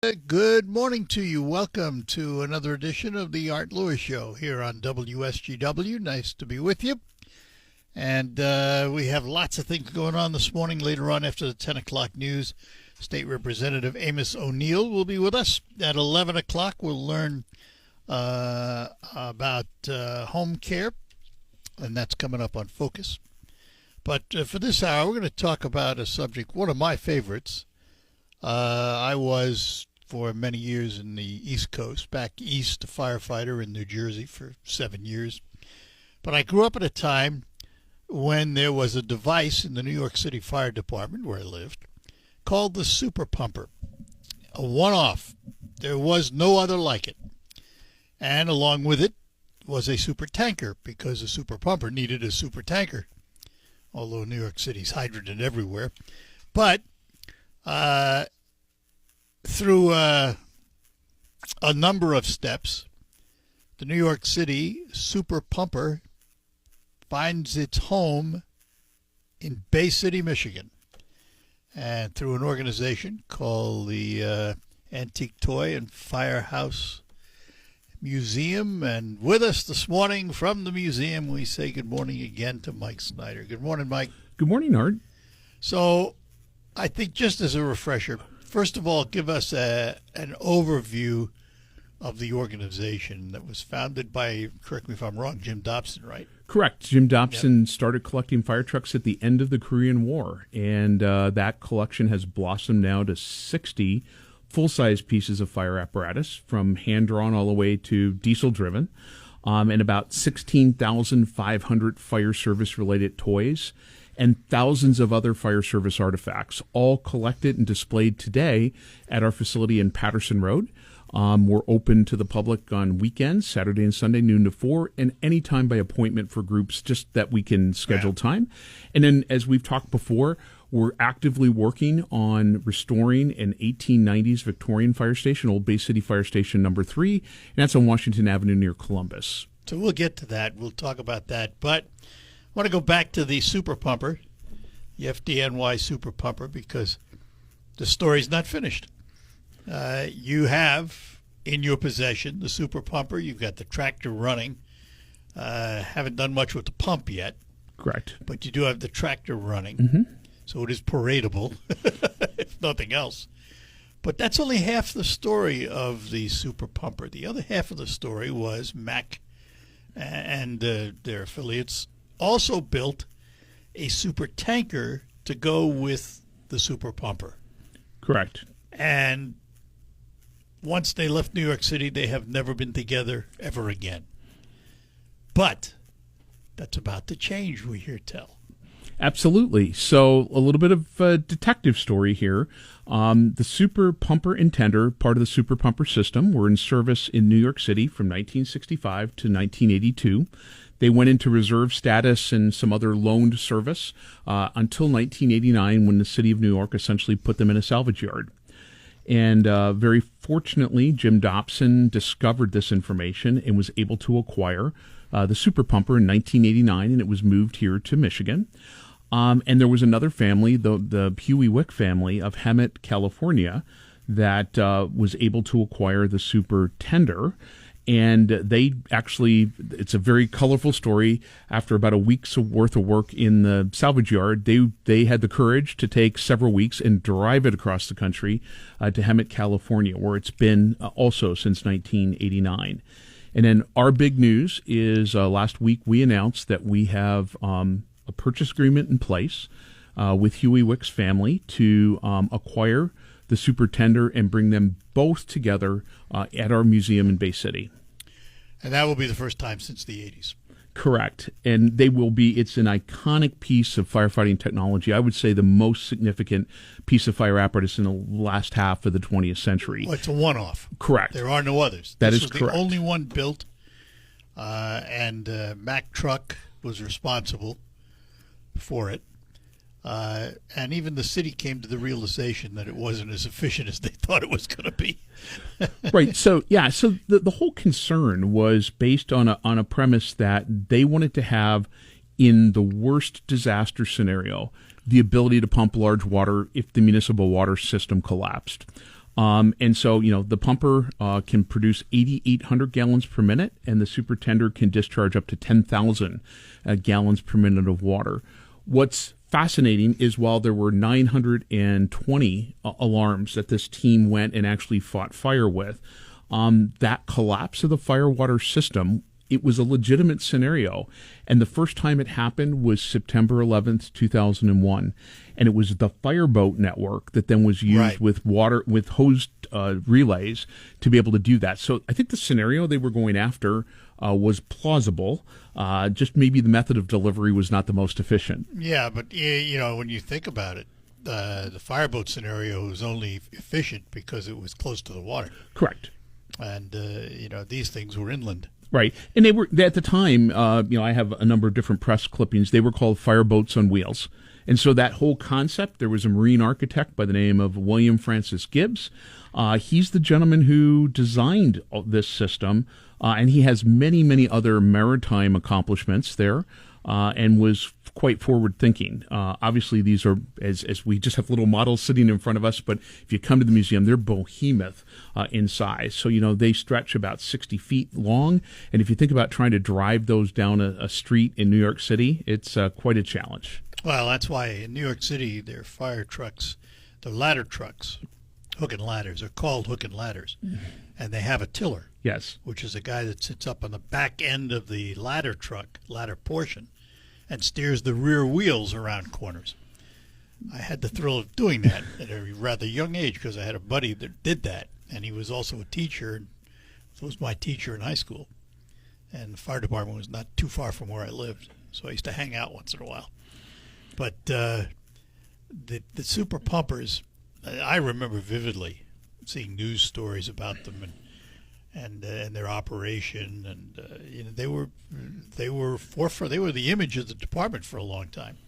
Good morning to you. Welcome to another edition of the Art Lewis Show here on WSGW. Nice to be with you. And we have lots of things going on this morning. Later on after the 10 o'clock news, State Representative Amos O'Neill will be with us. At 11 o'clock, we'll learn about home care, and that's coming up on Focus. But for this hour, we're going to talk about a subject, one of my favorites. I was for many years in the East Coast, back east, a firefighter in New Jersey for 7 years. But I grew up at a time when there was a device in the New York City Fire Department, where I lived, called the Super Pumper, a one-off. There was no other like it. And along with it was a super tanker, because a super pumper needed a super tanker, although New York City's hydrant everywhere. But through a number of steps, the New York City Super Pumper finds its home in Bay City, Michigan, and through an organization called the Antique Toy and Firehouse Museum. And with us this morning from the museum, we say good morning again to Mike Snyder. Good morning, Mike. Good morning, Art. So I think just as a refresher, first of all, give us an overview of the organization that was founded by, correct me if I'm wrong, Jim Dobson, right? Correct. Jim Dobson started collecting fire trucks at the end of the Korean War, and that collection has blossomed now to 60 full-size pieces of fire apparatus, from hand-drawn all the way to diesel-driven, and about 16,500 fire service-related toys, and thousands of other fire service artifacts, all collected and displayed today at our facility in Patterson Road. We're open to the public on weekends, Saturday and Sunday, noon to 4, and anytime by appointment for groups, just that we can schedule time. And then, as we've talked before, we're actively working on restoring an 1890s Victorian fire station, Old Bay City Fire Station number 3, and that's on Washington Avenue near Columbus. So we'll get to that. We'll talk about that. But I want to go back to the Super Pumper, the FDNY Super Pumper, because the story's not finished. You have in your possession the Super Pumper. You've got the tractor running. Haven't done much with the pump yet. Correct. But you do have the tractor running. Mm-hmm. So it is paradable, if nothing else. But that's only half the story of the Super Pumper. The other half of the story was Mack and their affiliates also built a super tanker to go with the Super Pumper. Correct. And once they left New York City, they have never been together ever again. But that's about to change, we hear tell. Absolutely. So a little bit of a detective story here. The Super Pumper and Tender, part of the Super Pumper system, were in service in New York City from 1965 to 1982. They went into reserve status and some other loaned service until 1989, when the city of New York essentially put them in a salvage yard. And very fortunately, Jim Dobson discovered this information and was able to acquire the Super Pumper in 1989, and it was moved here to Michigan. And there was another family, the Huey Wick family of Hemet, California, that was able to acquire the Super Tender. And they actually, it's a very colorful story. After about a week's worth of work in the salvage yard, they had the courage to take several weeks and drive it across the country to Hemet, California, where it's been also since 1989. And then our big news is last week we announced that we have a purchase agreement in place with Huey Wick's family to acquire the Super Tender and bring them both together at our museum in Bay City. And that will be the first time since the 80s. Correct. And it's an iconic piece of firefighting technology. I would say the most significant piece of fire apparatus in the last half of the 20th century. Well, it's a one-off. Correct. There are no others. That this is was correct. The only one built, and Mack Truck was responsible for it. And even the city came to the realization that it wasn't as efficient as they thought it was going to be. Right. So, yeah. So the whole concern was based on a premise that they wanted to have, in the worst disaster scenario, the ability to pump large water if the municipal water system collapsed. And so, the pumper can produce 8,800 gallons per minute, and the super tender can discharge up to 10,000 gallons per minute of water. What's fascinating is while there were 920 alarms that this team went and actually fought fire with, that collapse of the fire water system, it was a legitimate scenario. And the first time it happened was September 11th, 2001. And it was the fireboat network that then was used with hosed relays to be able to do that. So I think the scenario they were going after was plausible. Just maybe the method of delivery was not the most efficient. Yeah, but when you think about it, the fireboat scenario was only efficient because it was close to the water. Correct. And these things were inland. Right. And they were, at the time, I have a number of different press clippings. They were called fireboats on wheels. And so that whole concept, there was a marine architect by the name of William Francis Gibbs. He's the gentleman who designed this system, and he has many, many other maritime accomplishments there, and was quite forward-thinking. Obviously, these are, as we just have little models sitting in front of us, but if you come to the museum, they're behemoth in size. So, they stretch about 60 feet long, and if you think about trying to drive those down a street in New York City, it's quite a challenge. Well, that's why in New York City, their fire trucks, the ladder trucks, hook and ladders, are called hook and ladders, and they have a tiller. Yes. Which is a guy that sits up on the back end of the ladder truck, ladder portion, and steers the rear wheels around corners. I had the thrill of doing that at a rather young age because I had a buddy that did that, and he was also a teacher, and so was my teacher in high school. And the fire department was not too far from where I lived, so I used to hang out once in a while. But the super pumpers, I remember vividly seeing news stories about them and their operation, and they were the image of the department for a long time.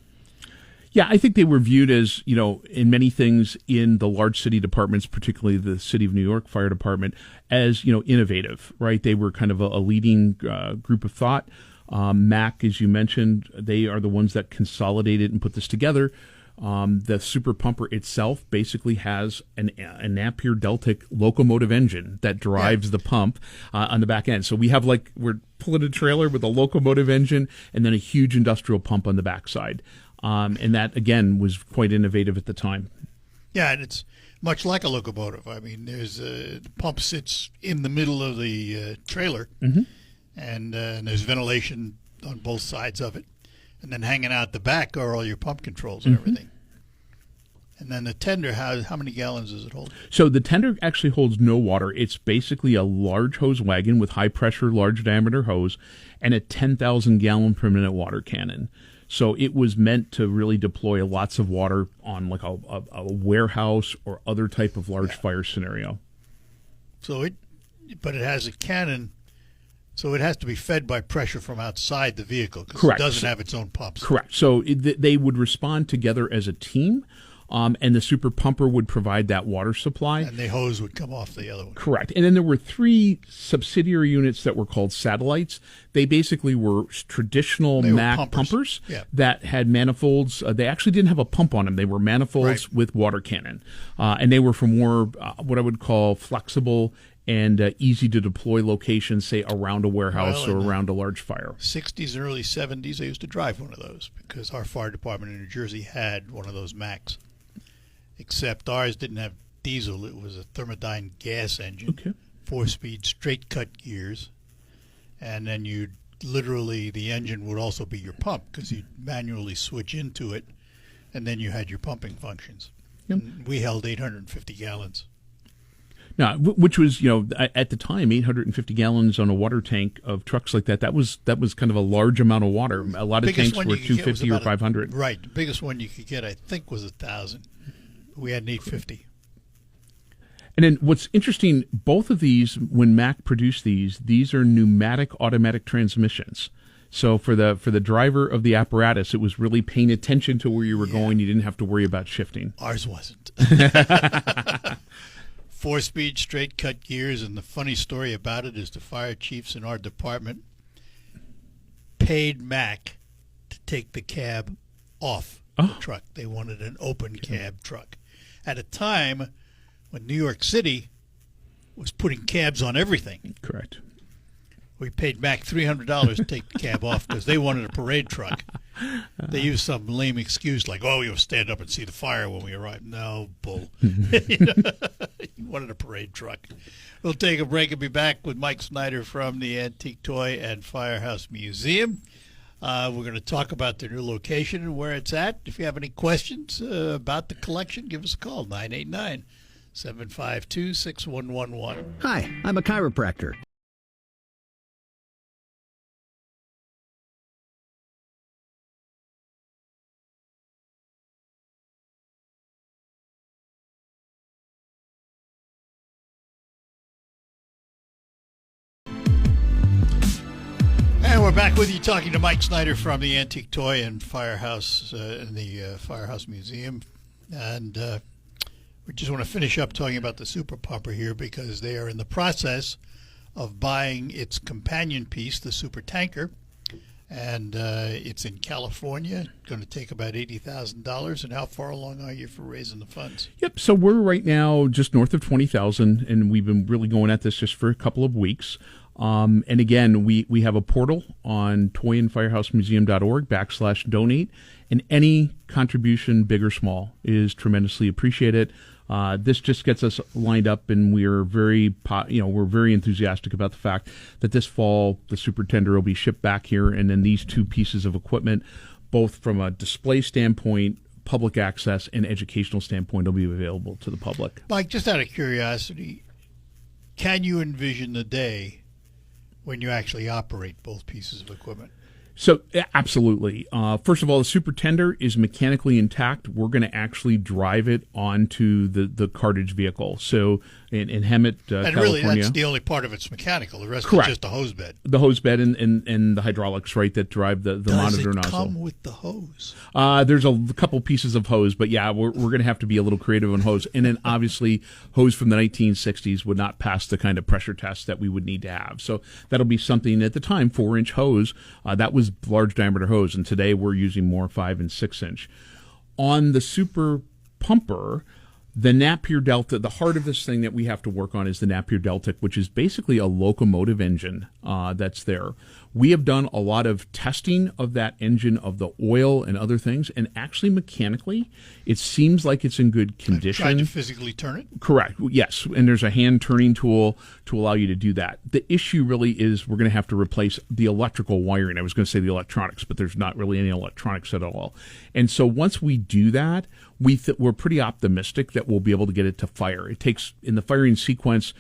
Yeah, I think they were viewed as, in many things in the large city departments, particularly the City of New York Fire Department, as, innovative, right? They were kind of a leading group of thought. MAC, as you mentioned, they are the ones that consolidated and put this together. The super pumper itself basically has an Napier Deltic locomotive engine that drives the pump on the back end. So we have we're pulling a trailer with a locomotive engine and then a huge industrial pump on the backside. And that, again, was quite innovative at the time. Yeah, and it's much like a locomotive. I mean, the pump sits in the middle of the trailer, and there's ventilation on both sides of it. And then hanging out the back are all your pump controls and everything. And then the tender, how many gallons does it hold? So the tender actually holds no water. It's basically a large hose wagon with high-pressure, large-diameter hose and a 10,000-gallon per minute water cannon. So it was meant to really deploy lots of water on a warehouse or other type of large fire scenario. But it has a cannon. So it has to be fed by pressure from outside the vehicle because Correct. It doesn't have its own pumps. Correct. So they would respond together as a team, and the super pumper would provide that water supply. And the hose would come off the other one. Correct. And then there were 3 subsidiary units that were called satellites. They basically were traditional MAC pumpers that had manifolds. They actually didn't have a pump on them. They were manifolds with water cannon. And they were for more what I would call flexible and easy to deploy locations, say around a warehouse or around a large fire. 60s and early 70s, I used to drive one of those because our fire department in New Jersey had one of those Macs. Except ours didn't have diesel. It was a Thermodyne gas engine, 4-speed straight-cut gears. And then the engine would also be your pump because you'd manually switch into it, and then you had your pumping functions. Yep. And we held 850 gallons. Now, which was, at the time, 850 gallons on a water tank of trucks like that. That was kind of a large amount of water. A lot of tanks were 250 or 500. Right. The biggest one you could get, I think, was 1,000. We had an 850. And then what's interesting, both of these, when Mac produced these are pneumatic automatic transmissions. So for the driver of the apparatus, it was really paying attention to where you were going. You didn't have to worry about shifting. Ours wasn't. 4-speed straight-cut gears, and the funny story about it is the fire chiefs in our department paid Mac to take the cab off the truck. They wanted an open cab truck. At a time when New York City was putting cabs on everything. Correct. We paid Mac $300 to take the cab off because they wanted a parade truck. They used some lame excuse like, "Oh, you'll stand up and see the fire when we arrive." No, bull. You wanted a parade truck. We'll take a break and be back with Mike Snyder from the Antique Toy and Firehouse Museum. We're going to talk about their new location and where it's at. If you have any questions about the collection, give us a call, 989-752-6111. Hi, I'm a chiropractor. And we're back with you talking to Mike Snyder from the Antique Toy and Firehouse in the Firehouse Museum. And we just want to finish up talking about the Super Pumper here because they are in the process of buying its companion piece, the Super Tanker. And it's in California. Going to take about $80,000. And how far along are you for raising the funds? Yep. So we're right now just north of 20,000, and we've been really going at this just for a couple of weeks. And again, we have a portal on toyandfirehousemuseum.org/donate, and any contribution, big or small, is tremendously appreciated. This just gets us lined up, and we're very enthusiastic about the fact that this fall the Super Tender will be shipped back here, and then these two pieces of equipment, both from a display standpoint, public access, and educational standpoint, will be available to the public. Mike, just out of curiosity, can you envision the day when you actually operate both pieces of equipment? So, absolutely. First of all, the Super Tender is mechanically intact. We're going to actually drive it onto the cartage vehicle. So, in Hemet, and California. really, that's the only part of it's mechanical. The rest Correct. is just a hose bed. The hose bed and the hydraulics, right, that drive the monitor nozzle. Does it come with the hose? There's a couple pieces of hose, but yeah, we're going to have to be a little creative on hose. And then obviously, hose from the 1960s would not pass the kind of pressure test that we would need to have. So that'll be something at the time, 4-inch hose. That was large diameter hose, and today we're using more 5 and 6-inch. On the Super Pumper, the Napier Delta, the heart of this thing that we have to work on is the Napier Deltic, which is basically a locomotive engine that's there. We have done a lot of testing of that engine, of the oil and other things, and actually mechanically, it seems like it's in good condition. Trying to physically turn it? Correct, yes, and there's a hand turning tool to allow you to do that. The issue really is we're going to have to replace the electrical wiring. I was going to say the electronics, but there's not really any electronics at all. And so once we do that, we're pretty optimistic that we'll be able to get it to fire. It takes, in the firing sequence,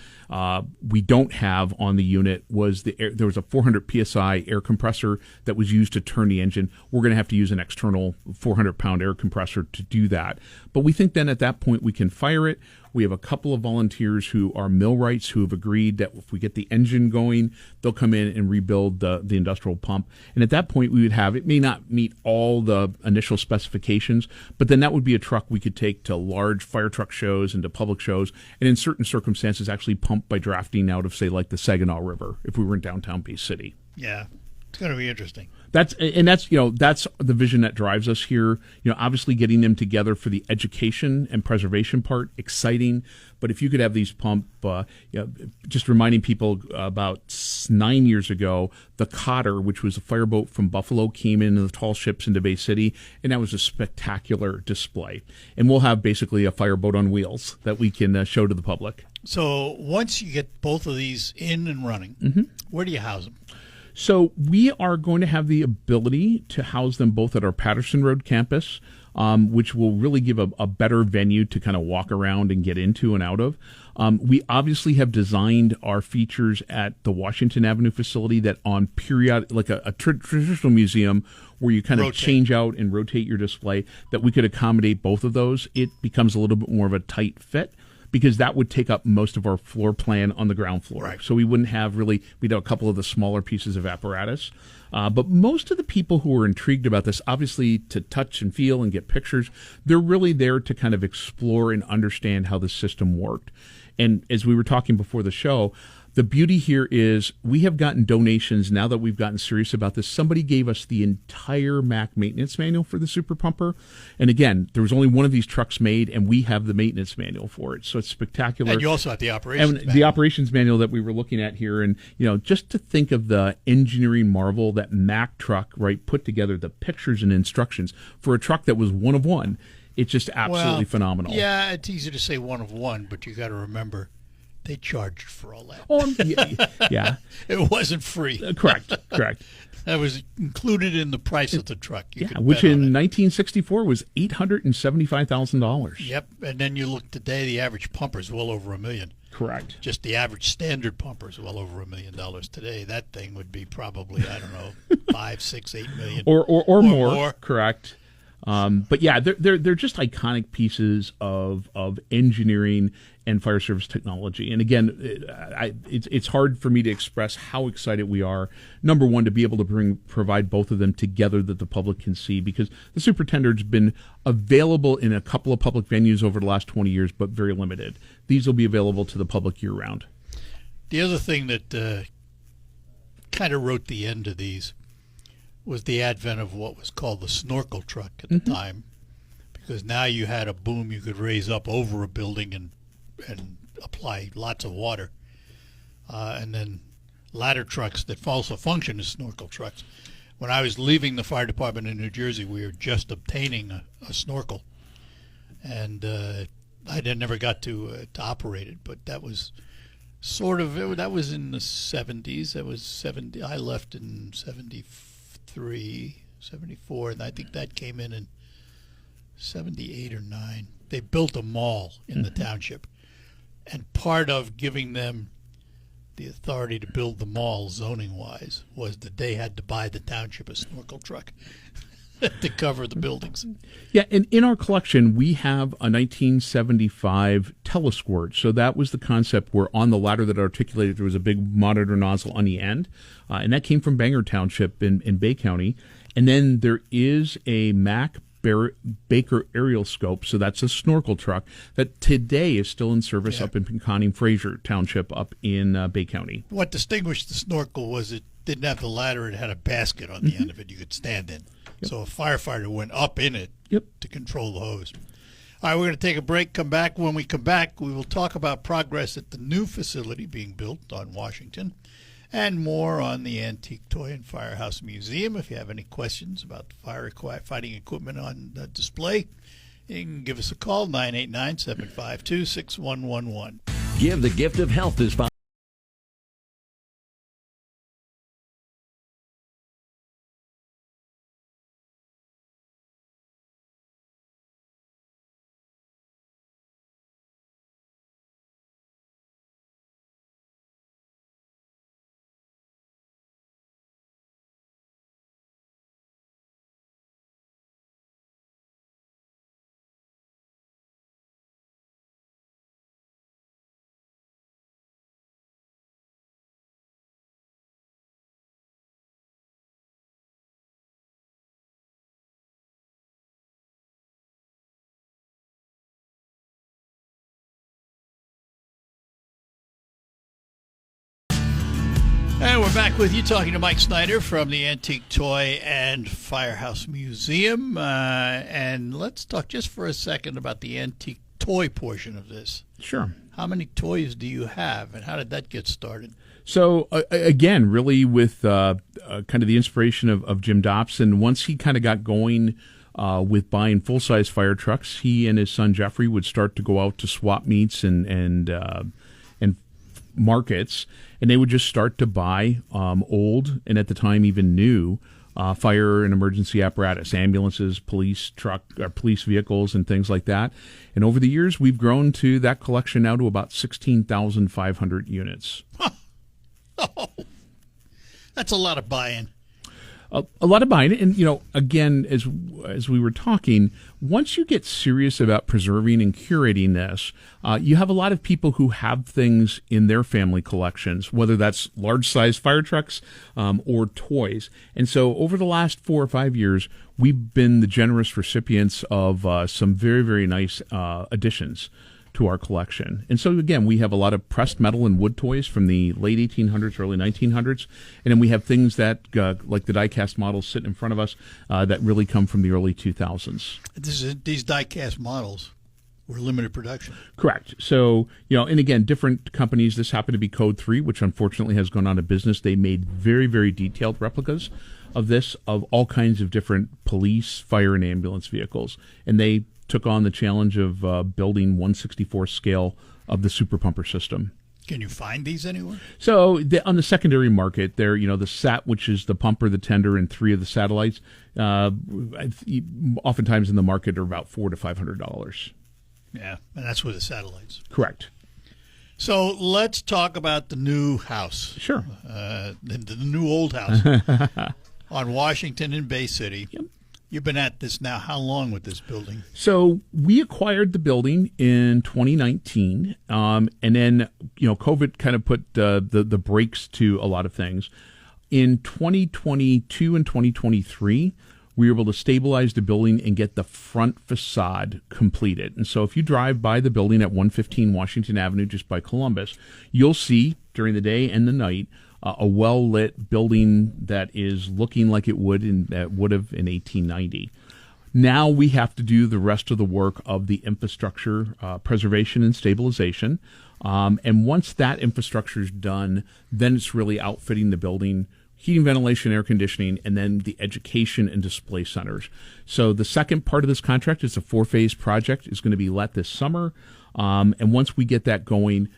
we don't have on the unit was there was a 400 psi air compressor that was used to turn the engine. We're going to have to use an external 400-pound air compressor to do that. But we think then at that point we can fire it. We have a couple of volunteers who are millwrights who have agreed that if we get the engine going, they'll come in and rebuild the industrial pump. And at that point, we would have, it may not meet all the initial specifications, but then that would be a truck we could take to large fire truck shows and to public shows, and in certain circumstances actually pump by drafting out of, say, like the Saginaw River if we were in downtown Bay City. Yeah, it's going to be interesting. That's the vision that drives us here. Obviously getting them together for the education and preservation part, exciting. But if you could have these pump, just reminding people about 9 years ago, the Cotter, which was a fireboat from Buffalo, came in the tall ships into Bay City, and that was a spectacular display. And we'll have basically a fireboat on wheels that we can show to the public. So once you get both of these in and running, where do you house them? So we are going to have the ability to house them both at our Patterson Road campus, which will really give a better venue to kind of walk around and get into and out of. We obviously have designed our features at the Washington Avenue facility that on periodic, like a traditional museum where you kind of change out and rotate your display, that we could accommodate both of those. It becomes a little bit more of a tight fit, because that would take up most of our floor plan on the ground floor. Right. So we wouldn't have we'd have a couple of the smaller pieces of apparatus. But most of the people who are intrigued about this, obviously to touch and feel and get pictures, they're really there to kind of explore and understand how the system worked. And as we were talking before the show, The beauty here is we have gotten donations now that we've gotten serious about this. Somebody gave us the entire Mack maintenance manual for the Super Pumper. And again, there was only one of these trucks made, and we have the maintenance manual for it. So it's spectacular. And you also have the operations manual. The operations manual that we were looking at here. And, just to think of the engineering marvel that Mack truck, right, put together, the pictures and instructions for a truck that was one of one. It's just absolutely phenomenal. Yeah, it's easy to say one of one, but you got to remember they charged for all that. Oh, yeah. It wasn't free. Correct. That was included in the price of the truck. Which in 1964 was $875,000. Yep, and then you look today, the average pumper is well over $1 million. Correct. Just the average standard pumper is well over $1 million today. That thing would be probably, I don't know, 5, 6, 8 million. Or more. Correct. But yeah, they're just iconic pieces of engineering and fire service technology. And again, it's hard for me to express how excited we are. Number one, to be able to provide both of them together that the public can see, because the Super Tender's been available in a couple of public venues over the last 20 years, but very limited. These will be available to the public year round. The other thing that kind of wrote the end of these was the advent of what was called the snorkel truck at the time, because now you had a boom you could raise up over a building and apply lots of water, and then ladder trucks that also function as snorkel trucks. When I was leaving the fire department in New Jersey, we were just obtaining a snorkel, and I never got to operate it, but that was that was in the 70s. That was 70. I left in 73, 74, and I think that came in 78 or 9. They built a mall in the township, and part of giving them the authority to build the mall zoning-wise was that they had to buy the township a snorkel truck to cover the buildings. Yeah, and in our collection, we have a 1975 telesquirt. So that was the concept where on the ladder that articulated, there was a big monitor nozzle on the end, and that came from Bangor Township in Bay County. And then there is a Mack Baker aerial scope, so that's a snorkel truck that today is still in service up in Pinconning Fraser Township up in Bay County. What distinguished the snorkel was it didn't have the ladder, it had a basket on the end of it you could stand in. Yep. So a firefighter went up in it to control the hose. All right, we're going to take a break, come back. When we come back, we will talk about progress at the new facility being built on Washington, and more on the Antique Toy and Firehouse Museum. If you have any questions about the fighting equipment on display, you can give us a call, 989-752-6111. Give the gift of health this And we're back with you, talking to Mike Snyder from the Antique Toy and Firehouse Museum. And let's talk just for a second about the antique toy portion of this. Sure. How many toys do you have, and how did that get started? So, again, really with kind of the inspiration of Jim Dobson, once he kind of got going with buying full-size fire trucks, he and his son Jeffrey would start to go out to swap meets and markets, and they would just start to buy old, and at the time even new, fire and emergency apparatus, ambulances, police vehicles, and things like that. And over the years, we've grown to that collection now to about 16,500 units. Oh, that's a lot of buying. A lot of buying. And, again, as we were talking, once you get serious about preserving and curating this, you have a lot of people who have things in their family collections, whether that's large-size fire trucks or toys. And so over the last 4 or 5 years, we've been the generous recipients of some very, very nice additions to our collection. And so, again, we have a lot of pressed metal and wood toys from the late 1800s, early 1900s. And then we have things that, like the die-cast models sitting in front of us, that really come from the early 2000s. These die-cast models were limited production. Correct. So, and again, different companies, this happened to be Code 3, which unfortunately has gone out of business. They made very, very detailed replicas of this, of all kinds of different police, fire, and ambulance vehicles. And they took on the challenge of building 1/64 scale of the Super Pumper system. Can you find these anywhere? So on the secondary market, there, the SAT, which is the pumper, the tender, and 3 of the satellites, oftentimes in the market are about $400 to $500. Yeah, and that's with the satellites. Correct. So let's talk about the new house. Sure. The new old house on Washington in Bay City. Yep. You've been at this now how long with this building? So we acquired the building in 2019, and then COVID kind of put the brakes to a lot of things. In 2022 and 2023, we were able to stabilize the building and get the front facade completed. And so if you drive by the building at 115 Washington Avenue, just by Columbus, you'll see during the day and the night a well-lit building that is looking like it would have in 1890. Now we have to do the rest of the work of the infrastructure preservation and stabilization. And once that infrastructure is done, then it's really outfitting the building, heating, ventilation, air conditioning, and then the education and display centers. So the second part of this contract is a 4-phase project. It's going to be let this summer. And once we get that going,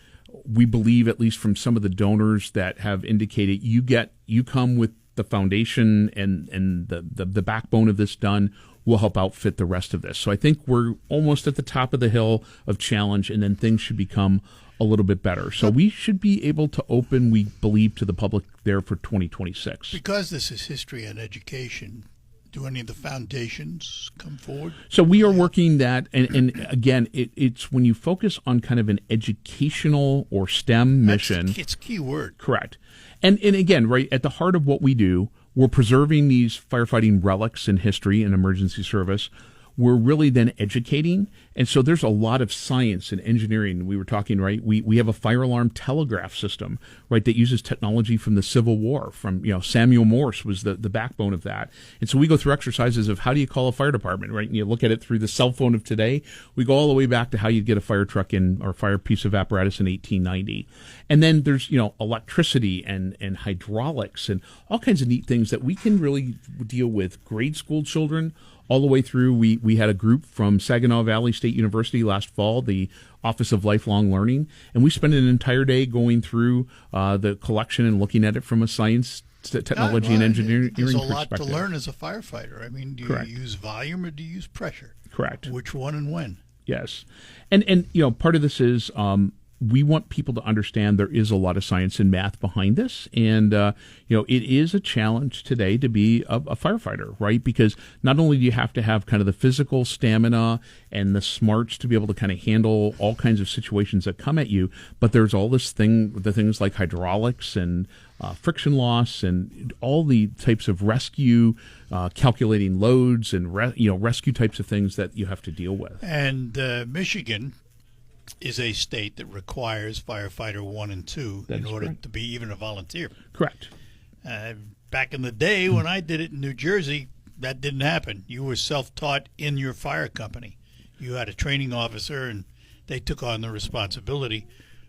we believe, at least from some of the donors that have indicated, you come with the foundation and the backbone of this done, will help outfit the rest of this. So I think we're almost at the top of the hill of challenge, and then things should become a little bit better. So we should be able to open, we believe, to the public there for 2026. Because this is history and education, do any of the foundations come forward? So we are working that, and again, it's when you focus on kind of an educational or STEM mission. It's a key word. Correct. And again, right at the heart of what we do, we're preserving these firefighting relics in history and emergency service. We're really then educating. And so there's a lot of science and engineering. We were talking, right? We have a fire alarm telegraph system, right, that uses technology from the Civil War, from, Samuel Morse was the backbone of that. And so we go through exercises of how do you call a fire department, right? And you look at it through the cell phone of today. We go all the way back to how you'd get a fire truck or a fire piece of apparatus in 1890. And then there's, electricity and hydraulics and all kinds of neat things that we can really deal with grade school children all the way through. We had a group from Saginaw Valley State University last fall, the Office of Lifelong Learning, and we spent an entire day going through the collection and looking at it from a science, technology, and engineering perspective. There's a lot to learn as a firefighter. I mean, do Correct. you use volume or do you use pressure? Correct. Which one and when? Yes. And part of this is we want people to understand there is a lot of science and math behind this. And, it is a challenge today to be a firefighter, right? Because not only do you have to have kind of the physical stamina and the smarts to be able to kind of handle all kinds of situations that come at you, but there's all the things like hydraulics and friction loss and all the types of rescue, calculating loads and, rescue types of things that you have to deal with. And Michigan is a state that requires firefighter 1 and 2 in order to be even a volunteer. Correct. Back in the day when I did it in New Jersey, that didn't happen. You were self-taught in your fire company. You had a training officer, and they took on the responsibility,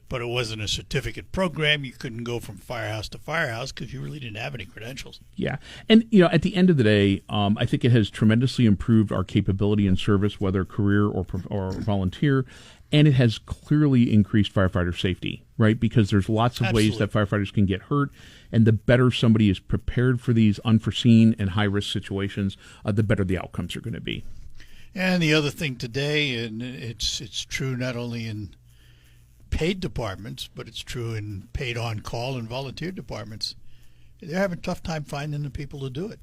but it wasn't a certificate program. You couldn't go from firehouse to firehouse because you really didn't have any credentials. Yeah. And, at the end of the day, I think it has tremendously improved our capability in service, whether career or volunteer. And it has clearly increased firefighter safety, right? Because there's lots of ways that firefighters can get hurt. And the better somebody is prepared for these unforeseen and high-risk situations, the better the outcomes are going to be. And the other thing today, and it's true not only in paid departments, but it's true in paid on-call and volunteer departments, they're having a tough time finding the people to do it.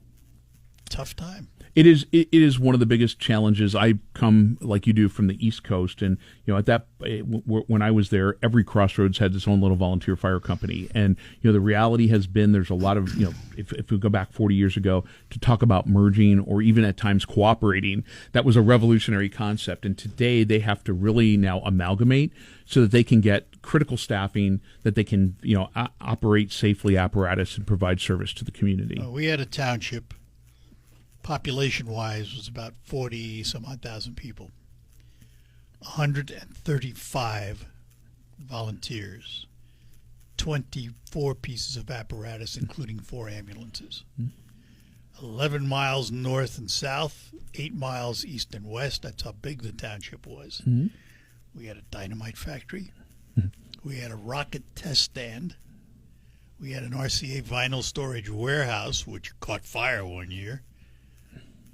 Tough time. It is one of the biggest challenges. I come like you do from the East Coast, and at that when I was there, every crossroads had its own little volunteer fire company, and the reality has been there's a lot of if we go back 40 years ago to talk about merging or even at times cooperating, that was a revolutionary concept, and today they have to really now amalgamate so that they can get critical staffing, that they can operate safely apparatus and provide service to the community. We had a township. Population-wise, was about 40-some-odd thousand people. 135 volunteers, 24 pieces of apparatus, including 4 ambulances. 11 miles north and south, 8 miles east and west. That's how big the township was. We had a dynamite factory. We had a rocket test stand. We had an RCA vinyl storage warehouse, which caught fire one year.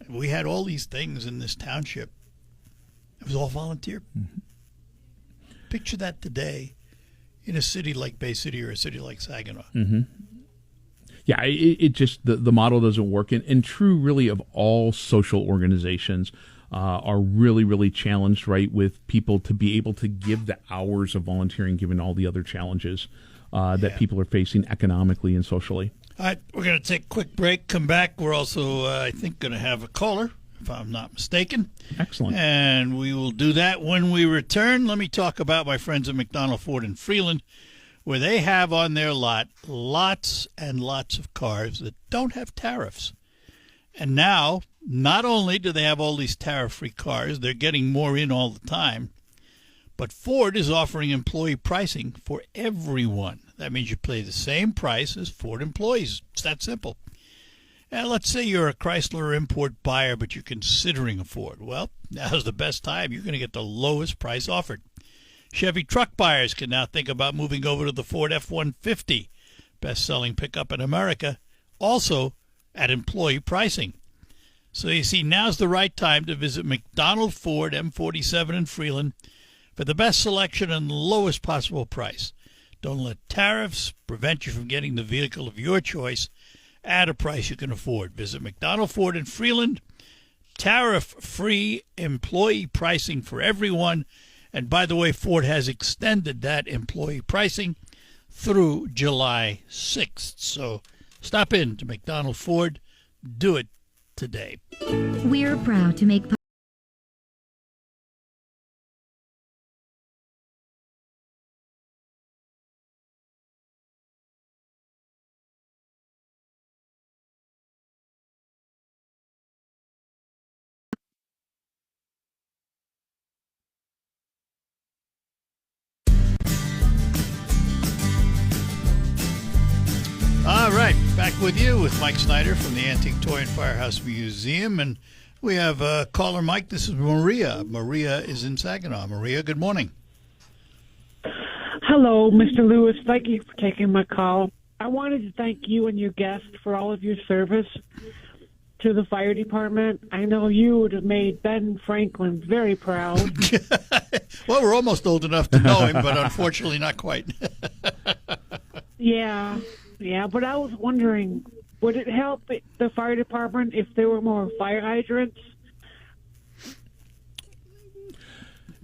We had all these things in this township. It was all volunteer. Picture that today in a city like Bay City or a city like Saginaw. Yeah, it just, the model doesn't work. And true, really, of all social organizations are really, really challenged, right, with people to be able to give the hours of volunteering given all the other challenges that people are facing economically and socially. All right, we're going to take a quick break, come back. We're also, I think, going to have a caller, if I'm not mistaken. Excellent. And we will do that when we return. Let me talk about my friends at McDonald Ford in Freeland, where they have on their lot lots and lots of cars that don't have tariffs. And now, not only do they have all these tariff-free cars, they're getting more in all the time, but Ford is offering employee pricing for everyone. That means you pay the same price as Ford employees. It's that simple. And let's say you're a Chrysler import buyer, but you're considering a Ford. Well, now's the best time. You're going to get the lowest price offered. Chevy truck buyers can now think about moving over to the Ford F-150, best-selling pickup in America, also at employee pricing. So you see, now's the right time to visit McDonald Ford M47 in Freeland for the best selection and the lowest possible price. Don't let tariffs prevent you from getting the vehicle of your choice at a price you can afford. Visit McDonald Ford in Freeland. Tariff-free employee pricing for everyone. And by the way, Ford has extended that employee pricing through July 6th. So stop in to McDonald Ford. Do it today. We're proud to make All right, back with you with Mike Snyder from the Antique Toy and Firehouse Museum. And we have caller Mike. This is Maria. Maria is in Saginaw. Maria, good morning. Hello, Mr. Lewis. Thank you for taking my call. I wanted to thank you and your guest for all of your service to the fire department. I know you would have made Ben Franklin very proud. Well, we're almost old enough to know him, but unfortunately not quite. Yeah, but I was wondering, would it help the fire department if there were more fire hydrants?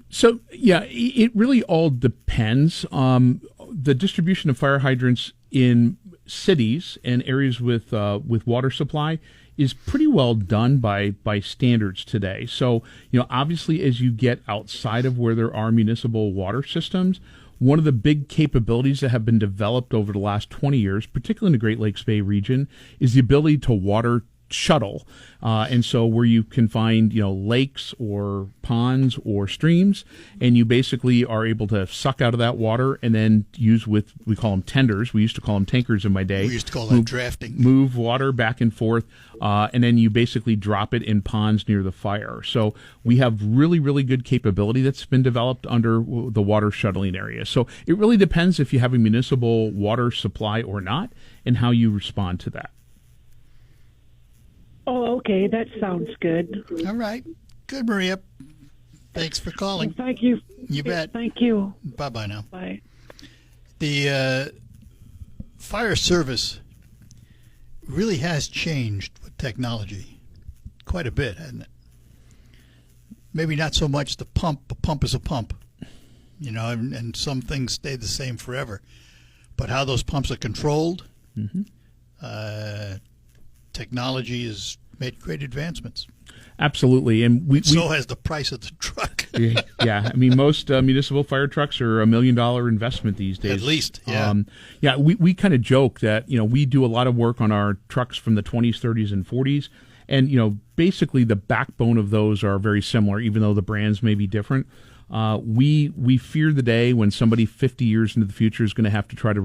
So, yeah, it really all depends. The distribution of fire hydrants in cities and areas with water supply is pretty well done by standards today. So, obviously, as you get outside of where there are municipal water systems, one of the big capabilities that have been developed over the last 20 years, particularly in the Great Lakes Bay region, is the ability to water shuttle. And so where you can find, lakes or ponds or streams, and you basically are able to suck out of that water and then use we call them tenders. We used to call them tankers in my day. We used to call that drafting. Move water back and forth, and then you basically drop it in ponds near the fire. So we have really, really good capability that's been developed under the water shuttling area. So it really depends if you have a municipal water supply or not, and how you respond to that. Oh, okay. That sounds good. All right. Good, Maria. Thanks for calling. Well, thank you. You bet. Thank you. Bye-bye now. Bye. The fire service really has changed with technology quite a bit, hasn't it? Maybe not so much the pump. A pump is a pump, and some things stay the same forever. But how those pumps are controlled, technology has made great advancements. Absolutely, and so has the price of the truck. Yeah, I mean, most municipal fire trucks are $1 million investment these days. At least, yeah. We kind of joke that, we do a lot of work on our trucks from the 20s, 30s, and 40s, and, basically the backbone of those are very similar, even though the brands may be different. We fear the day when somebody 50 years into the future is going to have to try to